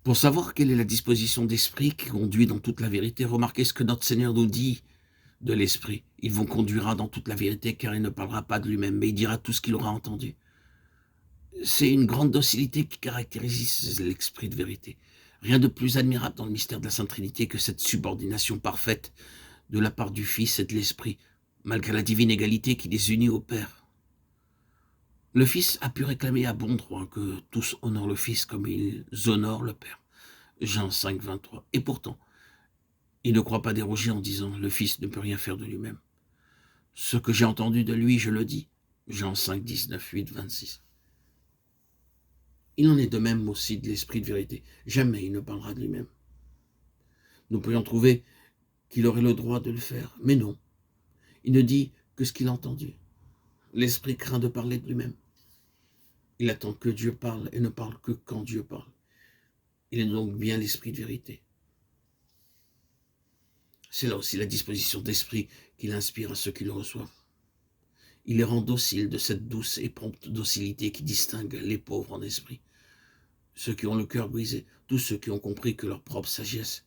Pour savoir quelle est la disposition d'esprit qui conduit dans toute la vérité, remarquez ce que notre Seigneur nous dit de l'Esprit. Il vous conduira dans toute la vérité, car il ne parlera pas de lui-même, mais il dira tout ce qu'il aura entendu. C'est une grande docilité qui caractérise l'Esprit de vérité. Rien de plus admirable dans le mystère de la Sainte Trinité que cette subordination parfaite de la part du Fils et de l'Esprit, malgré la divine égalité qui les unit au Père. Le Fils a pu réclamer à bon droit que tous honorent le Fils comme ils honorent le Père. Jean 5, 23. Et pourtant, il ne croit pas déroger en disant « Le Fils ne peut rien faire de lui-même ». Ce que j'ai entendu de lui, je le dis. Jean 5, 19, 8, 26. Il en est de même aussi de l'Esprit de vérité. Jamais il ne parlera de lui-même. Nous pourrions trouver qu'il aurait le droit de le faire, mais non. Il ne dit que ce qu'il a entendu. L'Esprit craint de parler de lui-même. Il attend que Dieu parle et ne parle que quand Dieu parle. Il est donc bien l'Esprit de vérité. C'est là aussi la disposition d'esprit qu'il inspire à ceux qui le reçoivent. Il les rend dociles de cette douce et prompte docilité qui distingue les pauvres en esprit. Ceux qui ont le cœur brisé, tous ceux qui ont compris que leur propre sagesse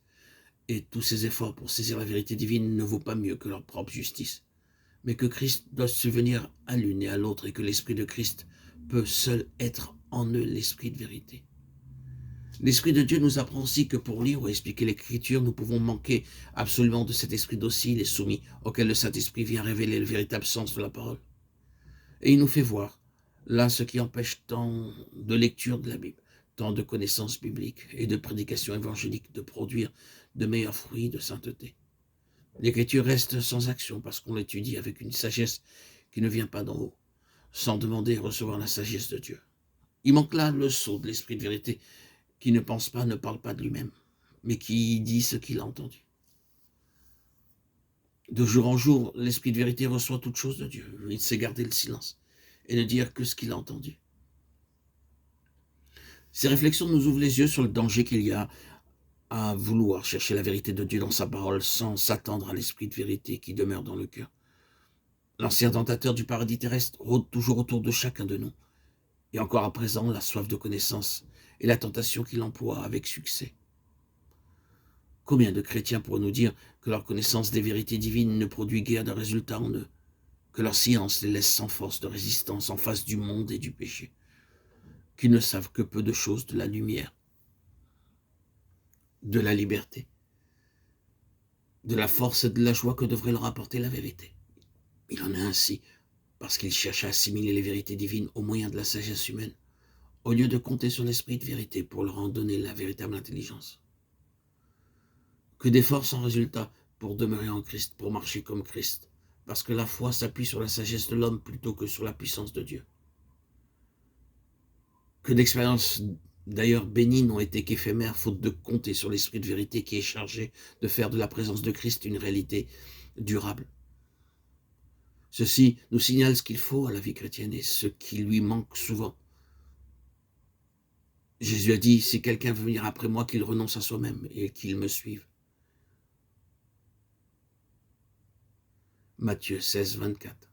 et tous ces efforts pour saisir la vérité divine ne vaut pas mieux que leur propre justice, mais que Christ doit subvenir à l'une et à l'autre et que l'Esprit de Christ peut seul être en eux l'Esprit de vérité. L'Esprit de Dieu nous apprend aussi que pour lire ou expliquer l'Écriture, nous pouvons manquer absolument de cet esprit docile et soumis auquel le Saint-Esprit vient révéler le véritable sens de la parole. Et il nous fait voir là ce qui empêche tant de lecture de la Bible, tant de connaissances bibliques et de prédication évangélique de produire de meilleurs fruits de sainteté. L'Écriture reste sans action parce qu'on l'étudie avec une sagesse qui ne vient pas d'en haut, sans demander et recevoir la sagesse de Dieu. Il manque là le sceau de l'Esprit de vérité qui ne pense pas, ne parle pas de lui-même, mais qui dit ce qu'il a entendu. De jour en jour, l'Esprit de vérité reçoit toute chose de Dieu. Il sait garder le silence et ne dire que ce qu'il a entendu. Ces réflexions nous ouvrent les yeux sur le danger qu'il y a à vouloir chercher la vérité de Dieu dans sa parole sans s'attendre à l'Esprit de vérité qui demeure dans le cœur. L'ancien tentateur du paradis terrestre rôde toujours autour de chacun de nous. Et encore à présent, la soif de connaissance et la tentation qu'il emploie avec succès. Combien de chrétiens pourraient nous dire que leur connaissance des vérités divines ne produit guère de résultats en eux, que leur science les laisse sans force de résistance en face du monde et du péché, qu'ils ne savent que peu de choses de la lumière, de la liberté, de la force et de la joie que devrait leur apporter la vérité. Il en est ainsi parce qu'ils cherchent à assimiler les vérités divines au moyen de la sagesse humaine, au lieu de compter sur l'esprit de vérité pour leur en donner la véritable intelligence. Que d'efforts sans résultat pour demeurer en Christ, pour marcher comme Christ, parce que la foi s'appuie sur la sagesse de l'homme plutôt que sur la puissance de Dieu. Que d'expériences d'ailleurs bénies n'ont été qu'éphémères, faute de compter sur l'esprit de vérité qui est chargé de faire de la présence de Christ une réalité durable. Ceci nous signale ce qu'il faut à la vie chrétienne et ce qui lui manque souvent. Jésus a dit, si quelqu'un veut venir après moi, qu'il renonce à soi-même et qu'il me suive. Matthieu 16, 24.